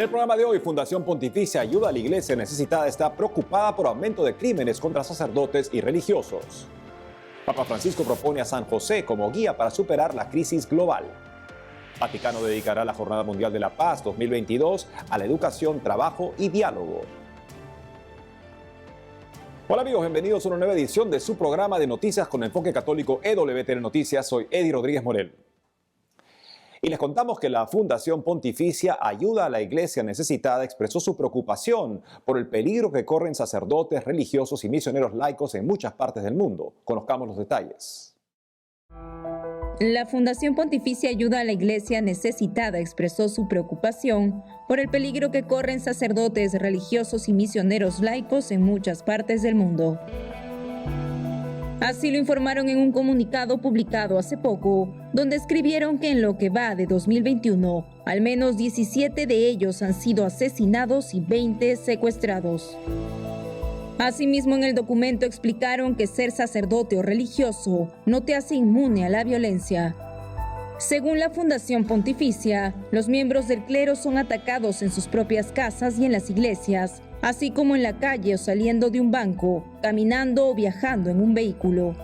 En el programa de hoy, Fundación Pontificia Ayuda a la Iglesia Necesitada está preocupada por aumento de crímenes contra sacerdotes y religiosos. Papa Francisco propone a San José como guía para superar la crisis global. Vaticano dedicará la Jornada Mundial de la Paz 2022 a la educación, trabajo y diálogo. Hola amigos, bienvenidos a una nueva edición de su programa de noticias con enfoque católico EWTN Noticias. Soy Eddie Rodríguez Morel. Y les contamos que la Fundación Pontificia Ayuda a la Iglesia Necesitada expresó su preocupación por el peligro que corren sacerdotes, religiosos y misioneros laicos en muchas partes del mundo. Conozcamos los detalles. La Fundación Pontificia Ayuda a la Iglesia Necesitada expresó su preocupación por el peligro que corren sacerdotes, religiosos y misioneros laicos en muchas partes del mundo. Así lo informaron en un comunicado publicado hace poco, donde escribieron que en lo que va de 2021, al menos 17 de ellos han sido asesinados y 20 secuestrados. Asimismo, en el documento explicaron que ser sacerdote o religioso no te hace inmune a la violencia. Según la Fundación Pontificia, los miembros del clero son atacados en sus propias casas y en las iglesias, así como en la calle o saliendo de un banco, caminando o viajando en un vehículo.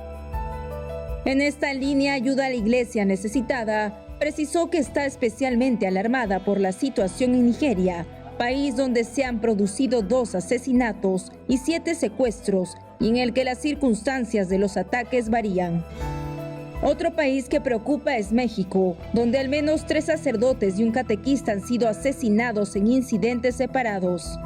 En esta línea, Ayuda a la Iglesia Necesitada precisó que está especialmente alarmada por la situación en Nigeria, país donde se han producido 2 asesinatos y 7 secuestros, y en el que las circunstancias de los ataques varían. Otro país que preocupa es México, donde al menos 3 sacerdotes y un catequista han sido asesinados en incidentes separados.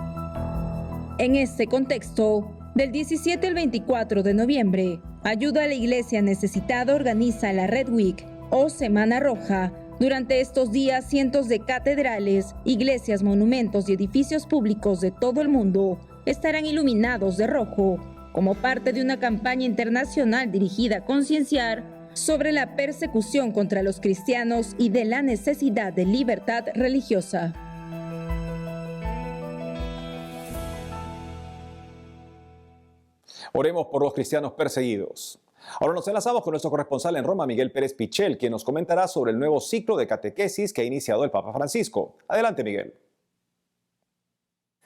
En este contexto, del 17 al 24 de noviembre, Ayuda a la Iglesia Necesitada organiza la Red Week o Semana Roja. Durante estos días, cientos de catedrales, iglesias, monumentos y edificios públicos de todo el mundo estarán iluminados de rojo, como parte de una campaña internacional dirigida a concienciar sobre la persecución contra los cristianos y de la necesidad de libertad religiosa. Oremos por los cristianos perseguidos. Ahora nos enlazamos con nuestro corresponsal en Roma, Miguel Pérez Pichel, quien nos comentará sobre el nuevo ciclo de catequesis que ha iniciado el Papa Francisco. Adelante, Miguel.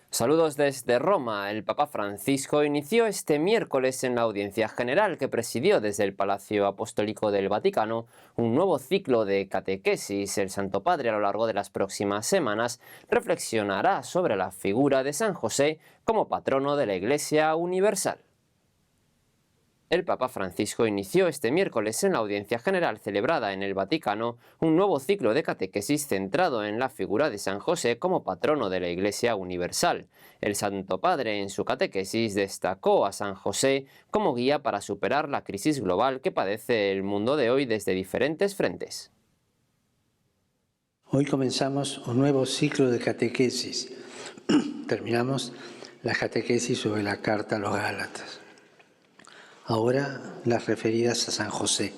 Saludos desde Roma. El Papa Francisco inició este miércoles en la audiencia general que presidió desde el Palacio Apostólico del Vaticano un nuevo ciclo de catequesis. El Santo Padre a lo largo de las próximas semanas reflexionará sobre la figura de San José como patrono de la Iglesia Universal. El Papa Francisco inició este miércoles en la audiencia general celebrada en el Vaticano un nuevo ciclo de catequesis centrado en la figura de San José como patrono de la Iglesia Universal. El Santo Padre en su catequesis destacó a San José como guía para superar la crisis global que padece el mundo de hoy desde diferentes frentes. Hoy comenzamos un nuevo ciclo de catequesis. Terminamos la catequesis sobre la carta a los Gálatas. Ahora las referidas a San José.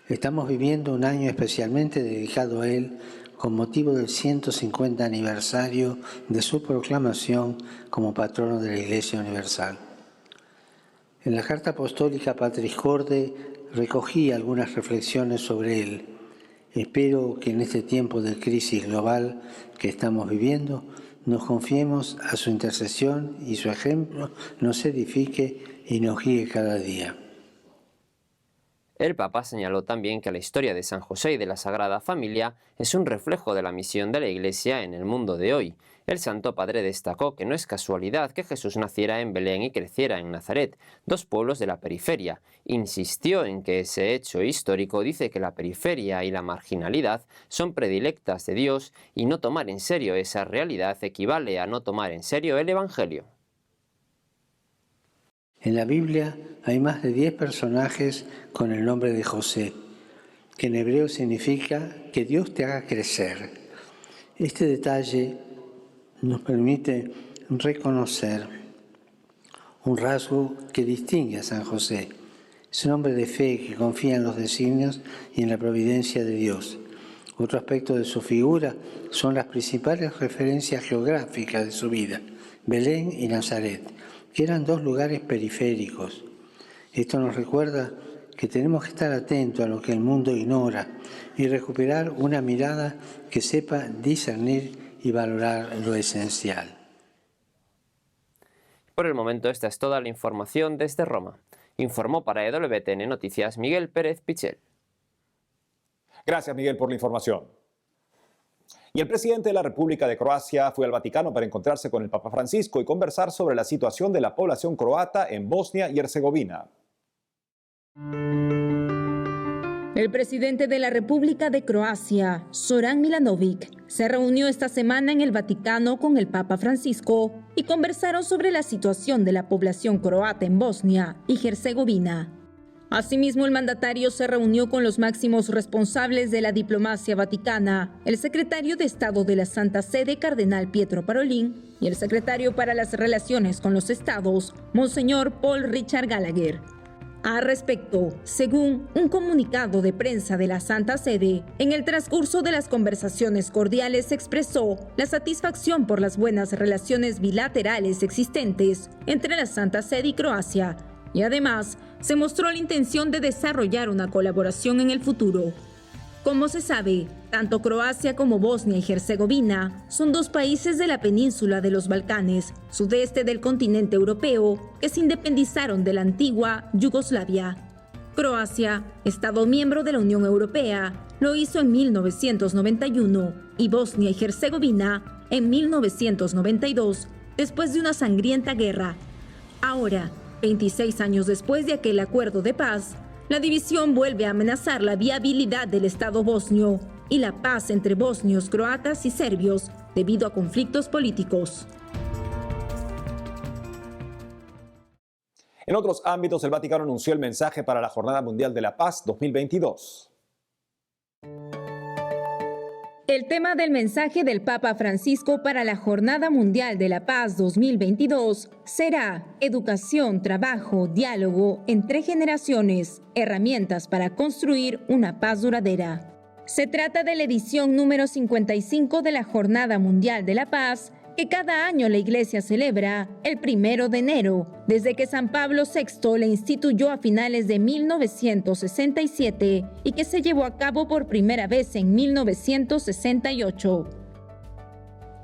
Estamos viviendo un año especialmente dedicado a él con motivo del 150 aniversario de su proclamación como patrono de la Iglesia Universal. En la carta apostólica Patris Corde recogí algunas reflexiones sobre él. Espero que en este tiempo de crisis global que estamos viviendo nos confiemos a su intercesión y su ejemplo nos edifique y nos guíe cada día. El Papa señaló también que la historia de San José y de la Sagrada Familia es un reflejo de la misión de la Iglesia en el mundo de hoy. El Santo Padre destacó que no es casualidad que Jesús naciera en Belén y creciera en Nazaret, 2 pueblos de la periferia. Insistió en que ese hecho histórico dice que la periferia y la marginalidad son predilectas de Dios y no tomar en serio esa realidad equivale a no tomar en serio el Evangelio. En la Biblia hay más de 10 personajes con el nombre de José, que en hebreo significa que Dios te haga crecer. Este detalle nos permite reconocer un rasgo que distingue a San José. Es un hombre de fe que confía en los designios y en la providencia de Dios. Otro aspecto de su figura son las principales referencias geográficas de su vida, Belén y Nazaret, que eran 2 lugares periféricos. Esto nos recuerda que tenemos que estar atentos a lo que el mundo ignora y recuperar una mirada que sepa discernir y valorar lo esencial. Por el momento esta es toda la información desde Roma. Informó para EWTN Noticias Miguel Pérez Pichel. Gracias, Miguel, por la información. Y el presidente de la República de Croacia fue al Vaticano para encontrarse con el Papa Francisco y conversar sobre la situación de la población croata en Bosnia y Herzegovina. El presidente de la República de Croacia, Zoran Milanovic, se reunió esta semana en el Vaticano con el Papa Francisco y conversaron sobre la situación de la población croata en Bosnia y Herzegovina. Asimismo, el mandatario se reunió con los máximos responsables de la diplomacia vaticana, el secretario de Estado de la Santa Sede, Cardenal Pietro Parolin, y el secretario para las Relaciones con los Estados, Monseñor Paul Richard Gallagher. Al respecto, según un comunicado de prensa de la Santa Sede, en el transcurso de las conversaciones cordiales se expresó la satisfacción por las buenas relaciones bilaterales existentes entre la Santa Sede y Croacia, y además se mostró la intención de desarrollar una colaboración en el futuro. Como se sabe, tanto Croacia como Bosnia y Herzegovina son dos países de la península de los Balcanes, sudeste del continente europeo, que se independizaron de la antigua Yugoslavia. Croacia, Estado miembro de la Unión Europea, lo hizo en 1991 y Bosnia y Herzegovina en 1992, después de una sangrienta guerra. Ahora, 26 años después de aquel acuerdo de paz, la división vuelve a amenazar la viabilidad del Estado bosnio y la paz entre bosnios, croatas y serbios debido a conflictos políticos. En otros ámbitos, el Vaticano anunció el mensaje para la Jornada Mundial de la Paz 2022. El tema del mensaje del Papa Francisco para la Jornada Mundial de la Paz 2022 será educación, trabajo, diálogo entre generaciones, herramientas para construir una paz duradera. Se trata de la edición número 55 de la Jornada Mundial de la Paz, que cada año la Iglesia celebra el 1 de enero, desde que San Pablo VI la instituyó a finales de 1967 y que se llevó a cabo por primera vez en 1968.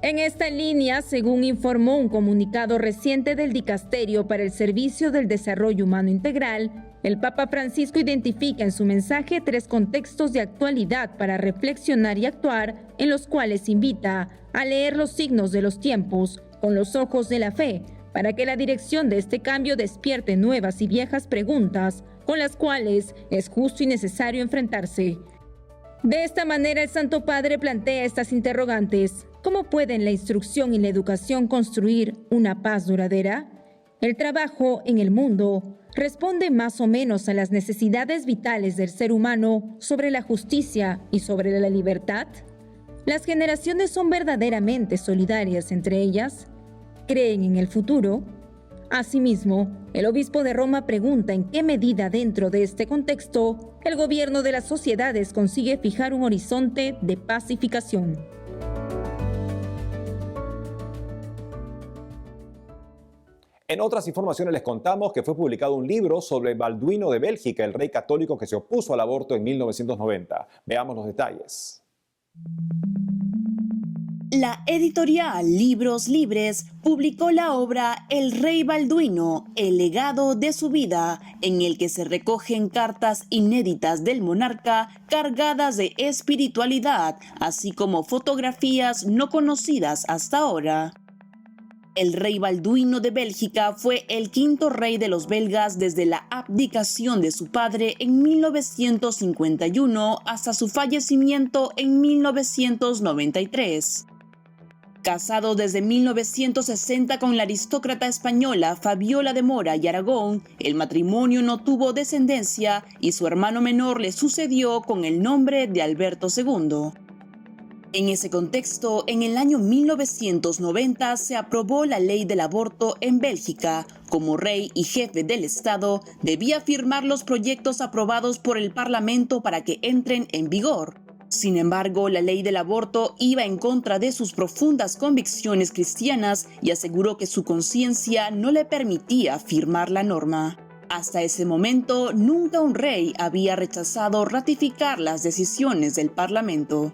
En esta línea, según informó un comunicado reciente del Dicasterio para el Servicio del Desarrollo Humano Integral, el Papa Francisco identifica en su mensaje 3 contextos de actualidad para reflexionar y actuar, en los cuales invita a leer los signos de los tiempos con los ojos de la fe, para que la dirección de este cambio despierte nuevas y viejas preguntas con las cuales es justo y necesario enfrentarse. De esta manera, el Santo Padre plantea estas interrogantes. ¿Cómo pueden la instrucción y la educación construir una paz duradera? El trabajo en el mundo responde más o menos a las necesidades vitales del ser humano sobre la justicia y sobre la libertad. ¿Las generaciones son verdaderamente solidarias entre ellas? ¿Creen en el futuro? Asimismo, el obispo de Roma pregunta en qué medida dentro de este contexto el gobierno de las sociedades consigue fijar un horizonte de pacificación. En otras informaciones les contamos que fue publicado un libro sobre Balduino de Bélgica, el rey católico que se opuso al aborto en 1990. Veamos los detalles. La editorial Libros Libres publicó la obra El Rey Balduino, el legado de su vida, en el que se recogen cartas inéditas del monarca cargadas de espiritualidad, así como fotografías no conocidas hasta ahora. El rey Balduino de Bélgica fue el 5º rey de los belgas desde la abdicación de su padre en 1951 hasta su fallecimiento en 1993. Casado desde 1960 con la aristócrata española Fabiola de Mora y Aragón, el matrimonio no tuvo descendencia y su hermano menor le sucedió con el nombre de Alberto II. En ese contexto, en el año 1990 se aprobó la ley del aborto en Bélgica. Como rey y jefe del Estado, debía firmar los proyectos aprobados por el Parlamento para que entren en vigor. Sin embargo, la ley del aborto iba en contra de sus profundas convicciones cristianas y aseguró que su conciencia no le permitía firmar la norma. Hasta ese momento, nunca un rey había rechazado ratificar las decisiones del Parlamento.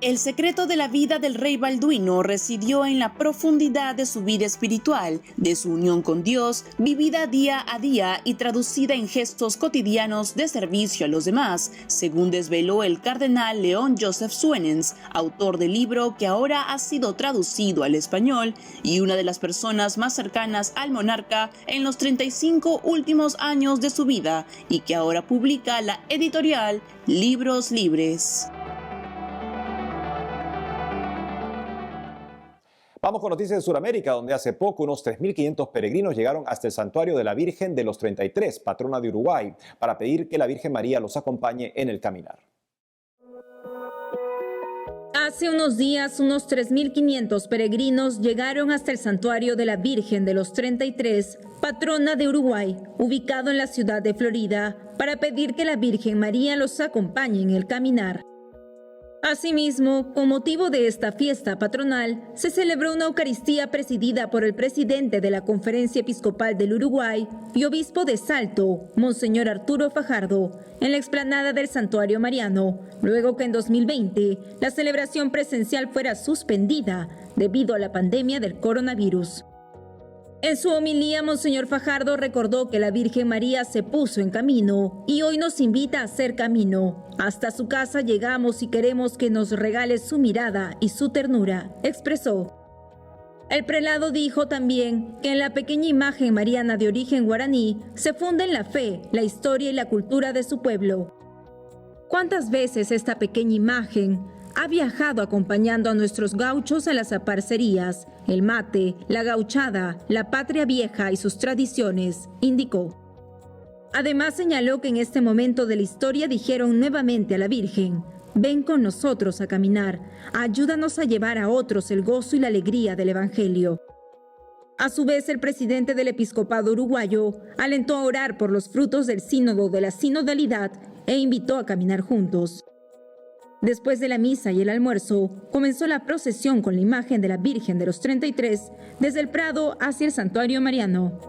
El secreto de la vida del rey Balduino residió en la profundidad de su vida espiritual, de su unión con Dios, vivida día a día y traducida en gestos cotidianos de servicio a los demás, según desveló el cardenal León Joseph Suenens, autor del libro que ahora ha sido traducido al español y una de las personas más cercanas al monarca en los 35 últimos años de su vida y que ahora publica la editorial Libros Libres. Vamos con noticias de Sudamérica, donde hace poco unos 3.500 peregrinos llegaron hasta el santuario de la Virgen de los 33, patrona de Uruguay, para pedir que la Virgen María los acompañe en el caminar. Hace unos días, unos 3.500 peregrinos llegaron hasta el santuario de la Virgen de los 33, patrona de Uruguay, ubicado en la ciudad de Florida, para pedir que la Virgen María los acompañe en el caminar. Asimismo, con motivo de esta fiesta patronal, se celebró una Eucaristía presidida por el presidente de la Conferencia Episcopal del Uruguay y obispo de Salto, Monseñor Arturo Fajardo, en la explanada del Santuario Mariano, luego que en 2020 la celebración presencial fuera suspendida debido a la pandemia del coronavirus. En su homilía, Monseñor Fajardo recordó que la Virgen María se puso en camino y hoy nos invita a hacer camino. Hasta su casa llegamos y queremos que nos regale su mirada y su ternura, expresó. El prelado dijo también que en la pequeña imagen mariana de origen guaraní se funden la fe, la historia y la cultura de su pueblo. ¿Cuántas veces esta pequeña imagen ha viajado acompañando a nuestros gauchos a las aparcerías, el mate, la gauchada, la patria vieja y sus tradiciones?, indicó. Además señaló que en este momento de la historia dijeron nuevamente a la Virgen: ven con nosotros a caminar, ayúdanos a llevar a otros el gozo y la alegría del Evangelio. A su vez, el presidente del Episcopado uruguayo alentó a orar por los frutos del sínodo de la sinodalidad e invitó a caminar juntos. Después de la misa y el almuerzo, comenzó la procesión con la imagen de la Virgen de los 33 desde el Prado hacia el Santuario Mariano.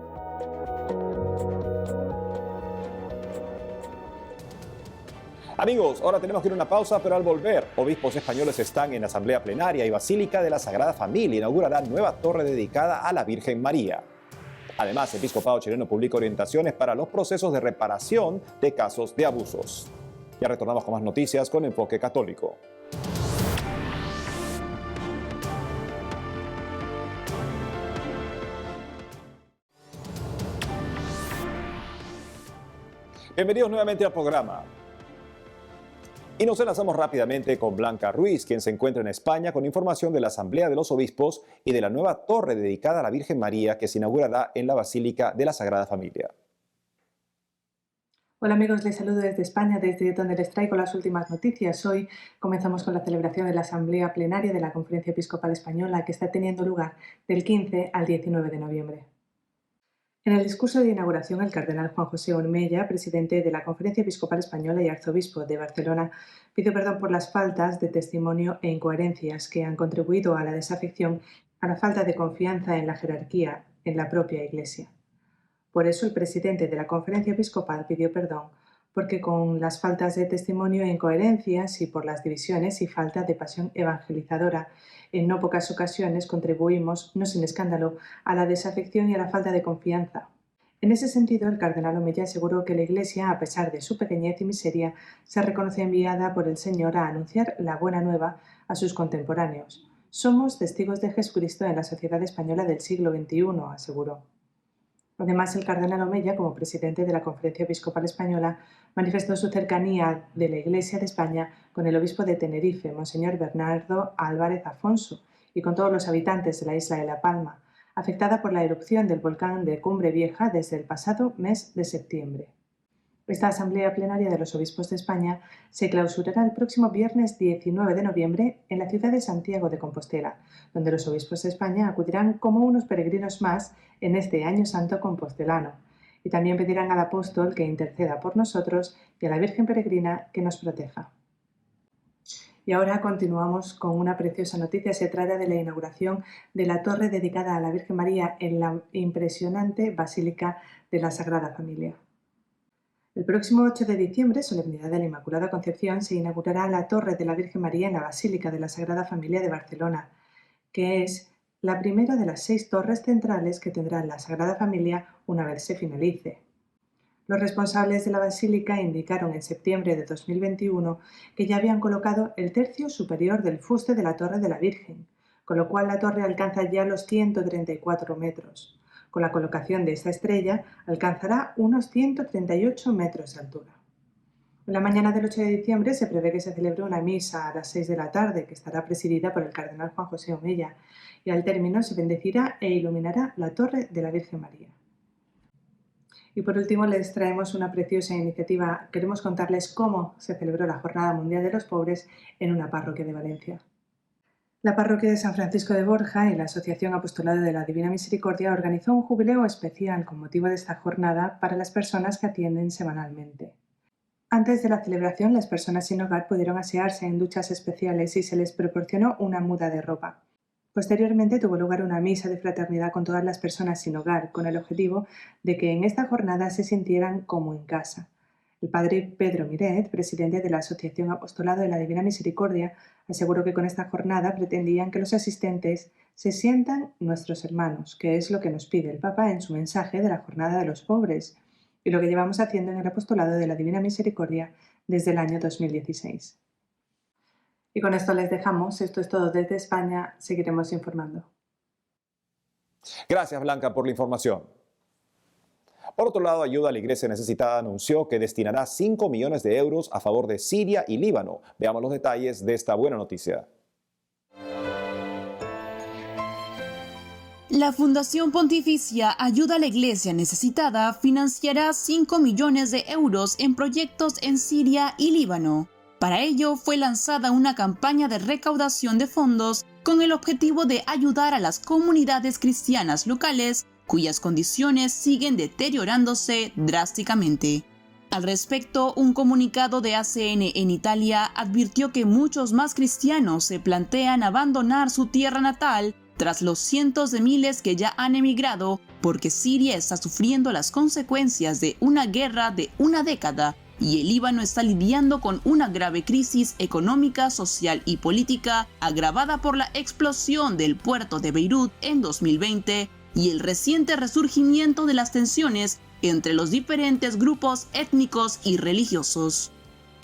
Amigos, ahora tenemos que ir a una pausa, pero al volver, obispos españoles están en asamblea plenaria y Basílica de la Sagrada Familia inaugurará nueva torre dedicada a la Virgen María. Además, el Episcopado chileno publica orientaciones para los procesos de reparación de casos de abusos. Ya retornamos con más noticias con Enfoque Católico. Bienvenidos nuevamente al programa. Y nos enlazamos rápidamente con Blanca Ruiz, quien se encuentra en España con información de la Asamblea de los Obispos y de la nueva torre dedicada a la Virgen María que se inaugurará en la Basílica de la Sagrada Familia. Hola amigos, les saludo desde España, desde donde les traigo las últimas noticias. Hoy comenzamos con la celebración de la Asamblea Plenaria de la Conferencia Episcopal Española que está teniendo lugar del 15 al 19 de noviembre. En el discurso de inauguración, el cardenal Juan José Ormella, presidente de la Conferencia Episcopal Española y arzobispo de Barcelona, pidió perdón por las faltas de testimonio e incoherencias que han contribuido a la desafección, a la falta de confianza en la jerarquía en la propia Iglesia. Por eso el presidente de la Conferencia Episcopal pidió perdón, porque con las faltas de testimonio e incoherencias y por las divisiones y falta de pasión evangelizadora, en no pocas ocasiones contribuimos, no sin escándalo, a la desafección y a la falta de confianza. En ese sentido, el cardenal Omella aseguró que la Iglesia, a pesar de su pequeñez y miseria, se reconoce enviada por el Señor a anunciar la buena nueva a sus contemporáneos. Somos testigos de Jesucristo en la sociedad española del siglo XXI, aseguró. Además, el cardenal Omella, como presidente de la Conferencia Episcopal Española, manifestó su cercanía de la Iglesia de España con el obispo de Tenerife, Monseñor Bernardo Álvarez Afonso, y con todos los habitantes de la isla de La Palma, afectada por la erupción del volcán de Cumbre Vieja desde el pasado mes de septiembre. Esta Asamblea Plenaria de los Obispos de España se clausurará el próximo viernes 19 de noviembre en la ciudad de Santiago de Compostela, donde los obispos de España acudirán como unos peregrinos más en este Año Santo compostelano, y también pedirán al apóstol que interceda por nosotros y a la Virgen Peregrina que nos proteja. Y ahora continuamos con una preciosa noticia. Se trata de la inauguración de la torre dedicada a la Virgen María en la impresionante Basílica de la Sagrada Familia. El próximo 8 de diciembre, solemnidad de la Inmaculada Concepción, se inaugurará la Torre de la Virgen María en la Basílica de la Sagrada Familia de Barcelona, que es la primera de las 6 torres centrales que tendrá la Sagrada Familia una vez se finalice. Los responsables de la Basílica indicaron en septiembre de 2021 que ya habían colocado el tercio superior del fuste de la Torre de la Virgen, con lo cual la torre alcanza ya los 134 metros. Con la colocación de esta estrella alcanzará unos 138 metros de altura. En la mañana del 8 de diciembre se prevé que se celebre una misa a las 6 de la tarde, que estará presidida por el cardenal Juan José Omella, y al término se bendecirá e iluminará la Torre de la Virgen María. Y por último les traemos una preciosa iniciativa. Queremos contarles cómo se celebró la Jornada Mundial de los Pobres en una parroquia de Valencia. La parroquia de San Francisco de Borja y la Asociación Apostolado de la Divina Misericordia organizó un jubileo especial con motivo de esta jornada para las personas que atienden semanalmente. Antes de la celebración, las personas sin hogar pudieron asearse en duchas especiales y se les proporcionó una muda de ropa. Posteriormente tuvo lugar una misa de fraternidad con todas las personas sin hogar, con el objetivo de que en esta jornada se sintieran como en casa. El padre Pedro Miret, presidente de la Asociación Apostolado de la Divina Misericordia, aseguró que con esta jornada pretendían que los asistentes se sientan nuestros hermanos, que es lo que nos pide el Papa en su mensaje de la Jornada de los Pobres, y lo que llevamos haciendo en el Apostolado de la Divina Misericordia desde el año 2016. Y con esto les dejamos. Esto es todo desde España. Seguiremos informando. Gracias, Blanca, por la información. Por otro lado, Ayuda a la Iglesia Necesitada anunció que destinará 5 millones de euros a favor de Siria y Líbano. Veamos los detalles de esta buena noticia. La Fundación Pontificia Ayuda a la Iglesia Necesitada financiará 5 millones de euros en proyectos en Siria y Líbano. Para ello fue lanzada una campaña de recaudación de fondos con el objetivo de ayudar a las comunidades cristianas locales cuyas condiciones siguen deteriorándose drásticamente. Al respecto, un comunicado de ACN en Italia advirtió que muchos más cristianos se plantean abandonar su tierra natal tras los cientos de miles que ya han emigrado porque Siria está sufriendo las consecuencias de una guerra de una década y el Líbano está lidiando con una grave crisis económica, social y política agravada por la explosión del puerto de Beirut en 2020 y el reciente resurgimiento de las tensiones entre los diferentes grupos étnicos y religiosos.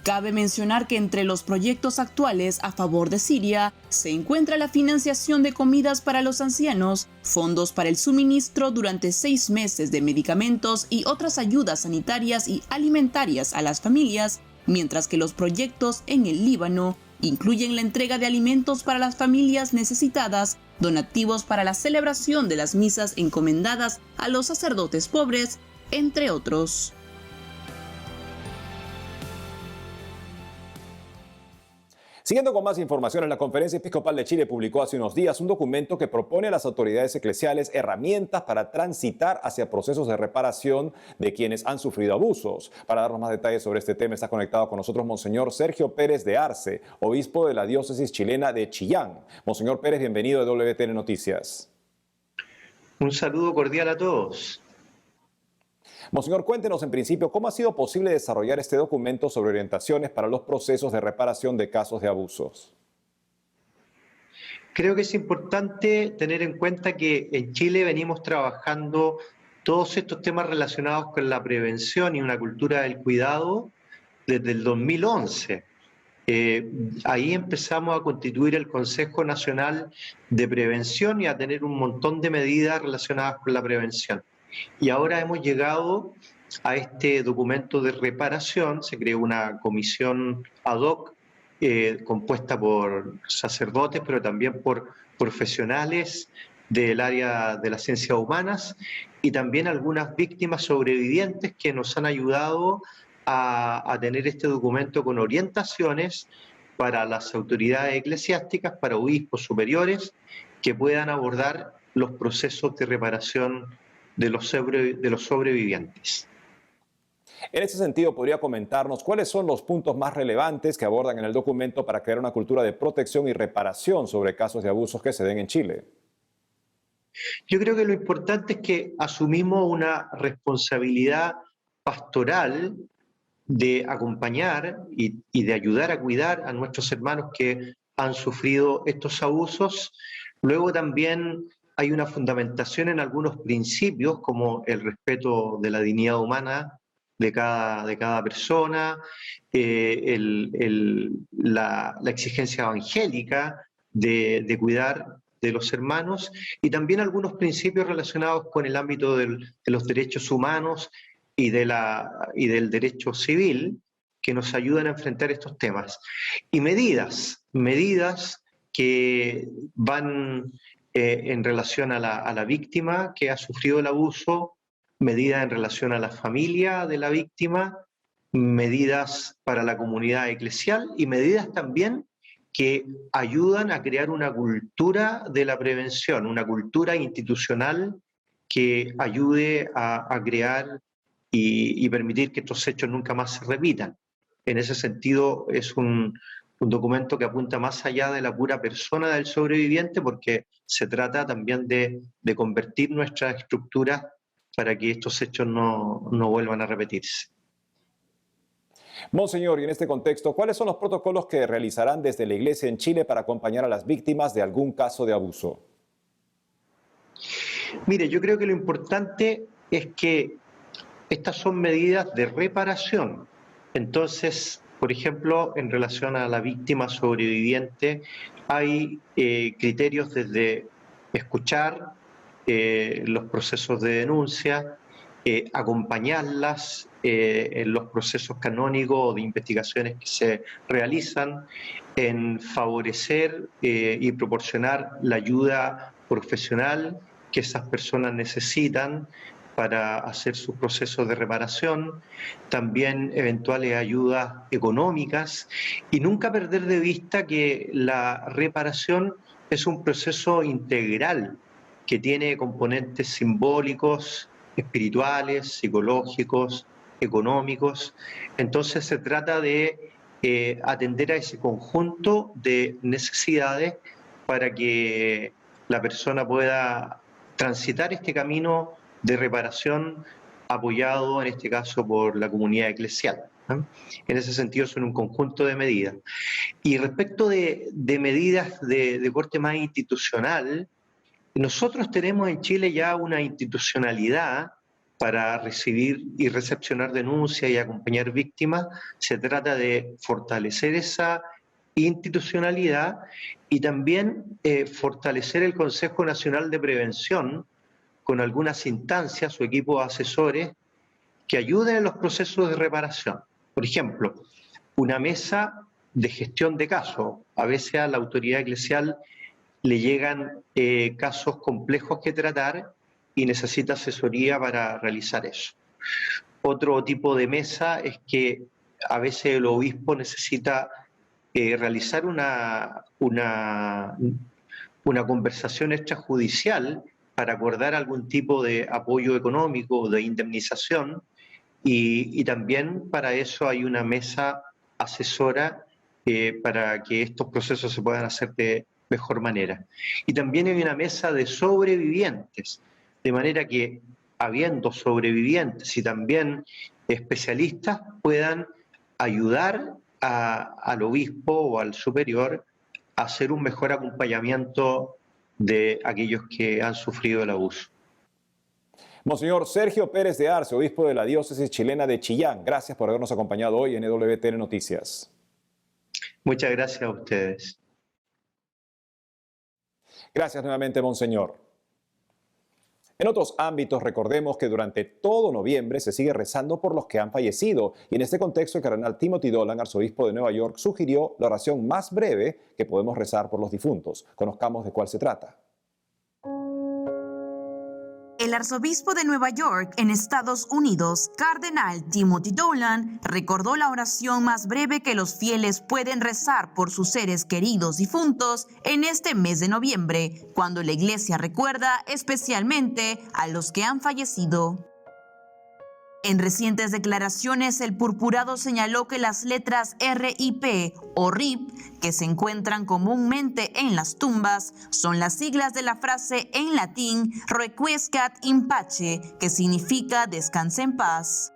Cabe mencionar que entre los proyectos actuales a favor de Siria se encuentra la financiación de comidas para los ancianos, fondos para el suministro durante 6 meses de medicamentos y otras ayudas sanitarias y alimentarias a las familias, mientras que los proyectos en el Líbano incluyen la entrega de alimentos para las familias necesitadas, donativos para la celebración de las misas encomendadas a los sacerdotes pobres, entre otros. Siguiendo con más informaciones, la Conferencia Episcopal de Chile publicó hace unos días un documento que propone a las autoridades eclesiales herramientas para transitar hacia procesos de reparación de quienes han sufrido abusos. Para darnos más detalles sobre este tema está conectado con nosotros Monseñor Sergio Pérez de Arce, obispo de la diócesis chilena de Chillán. Monseñor Pérez, bienvenido a WTN Noticias. Un saludo cordial a todos. Monseñor, cuéntenos en principio cómo ha sido posible desarrollar este documento sobre orientaciones para los procesos de reparación de casos de abusos. Creo que es importante tener en cuenta que en Chile venimos trabajando todos estos temas relacionados con la prevención y una cultura del cuidado desde el 2011. Ahí empezamos a constituir el Consejo Nacional de Prevención y a tener un montón de medidas relacionadas con la prevención. Y ahora hemos llegado a este documento de reparación. Se creó una comisión ad hoc compuesta por sacerdotes, pero también por profesionales del área de las ciencias humanas y también algunas víctimas sobrevivientes que nos han ayudado a tener este documento con orientaciones para las autoridades eclesiásticas, para obispos superiores, que puedan abordar los procesos de reparación de los sobrevivientes. En ese sentido, ¿podría comentarnos cuáles son los puntos más relevantes que abordan en el documento para crear una cultura de protección y reparación sobre casos de abusos que se den en Chile? Yo creo que lo importante es que asumimos una responsabilidad pastoral de acompañar y de ayudar a cuidar a nuestros hermanos que han sufrido estos abusos. Luego también hay una fundamentación en algunos principios, como el respeto de la dignidad humana de cada persona, la exigencia evangélica de cuidar de los hermanos, y también algunos principios relacionados con el ámbito de los derechos humanos y del derecho civil, que nos ayudan a enfrentar estos temas. Y medidas que van en relación a la víctima que ha sufrido el abuso, medidas en relación a la familia de la víctima, medidas para la comunidad eclesial y medidas también que ayudan a crear una cultura de la prevención, una cultura institucional que ayude a crear y permitir que estos hechos nunca más se repitan. En ese sentido, es un documento que apunta más allá de la pura persona del sobreviviente, porque se trata también de convertir nuestras estructuras para que estos hechos no vuelvan a repetirse. Monseñor, y en este contexto, ¿cuáles son los protocolos que realizarán desde la Iglesia en Chile para acompañar a las víctimas de algún caso de abuso? Mire, yo creo que lo importante es que estas son medidas de reparación. Entonces, por ejemplo, en relación a la víctima sobreviviente, hay criterios desde escuchar los procesos de denuncia, acompañarlas en los procesos canónicos o de investigaciones que se realizan, en favorecer y proporcionar la ayuda profesional que esas personas necesitan para hacer sus procesos de reparación, también eventuales ayudas económicas, y nunca perder de vista que la reparación es un proceso integral que tiene componentes simbólicos, espirituales, psicológicos, económicos. Entonces se trata de atender a ese conjunto de necesidades para que la persona pueda transitar este camino de reparación apoyado en este caso por la comunidad eclesial. En ese sentido son un conjunto de medidas. Y respecto de medidas de corte más institucional, nosotros tenemos en Chile ya una institucionalidad para recibir y recepcionar denuncias y acompañar víctimas. Se trata de fortalecer esa institucionalidad y también fortalecer el Consejo Nacional de Prevención con algunas instancias o equipos asesores que ayuden en los procesos de reparación. Por ejemplo, una mesa de gestión de casos. A veces a la autoridad eclesial le llegan casos complejos que tratar y necesita asesoría para realizar eso. Otro tipo de mesa es que a veces el obispo necesita realizar una conversación extrajudicial para acordar algún tipo de apoyo económico o de indemnización, y también para eso hay una mesa asesora para que estos procesos se puedan hacer de mejor manera. Y también hay una mesa de sobrevivientes, de manera que habiendo sobrevivientes y también especialistas puedan ayudar al obispo o al superior a hacer un mejor acompañamiento de aquellos que han sufrido el abuso. Monseñor Sergio Pérez de Arce, obispo de la diócesis chilena de Chillán, gracias por habernos acompañado hoy en EWTN Noticias. Muchas gracias a ustedes. Gracias nuevamente, Monseñor. En otros ámbitos, recordemos que durante todo noviembre se sigue rezando por los que han fallecido, y en este contexto el cardenal Timothy Dolan, arzobispo de Nueva York, sugirió la oración más breve que podemos rezar por los difuntos. Conozcamos de cuál se trata. El arzobispo de Nueva York, en Estados Unidos, cardenal Timothy Dolan, recordó la oración más breve que los fieles pueden rezar por sus seres queridos difuntos en este mes de noviembre, cuando la Iglesia recuerda especialmente a los que han fallecido. En recientes declaraciones, el purpurado señaló que las letras RIP o RIP, que se encuentran comúnmente en las tumbas, son las siglas de la frase en latín Requiescat in pace, que significa descanse en paz.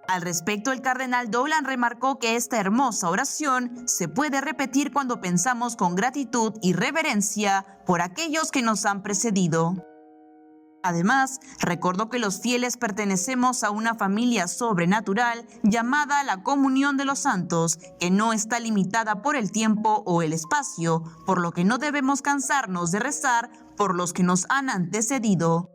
Al respecto, el cardenal Dolan remarcó que esta hermosa oración se puede repetir cuando pensamos con gratitud y reverencia por aquellos que nos han precedido. Además, recordó que los fieles pertenecemos a una familia sobrenatural llamada la Comunión de los Santos, que no está limitada por el tiempo o el espacio, por lo que no debemos cansarnos de rezar por los que nos han antecedido.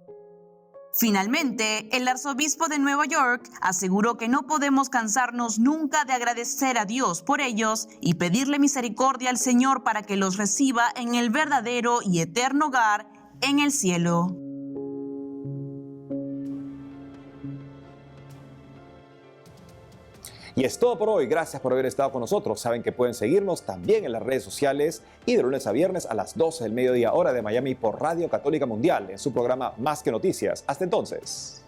Finalmente, el arzobispo de Nueva York aseguró que no podemos cansarnos nunca de agradecer a Dios por ellos y pedirle misericordia al Señor para que los reciba en el verdadero y eterno hogar en el cielo. Y es todo por hoy. Gracias por haber estado con nosotros. Saben que pueden seguirnos también en las redes sociales y de lunes a viernes a las 12 del mediodía hora de Miami por Radio Católica Mundial en su programa Más que Noticias. Hasta entonces.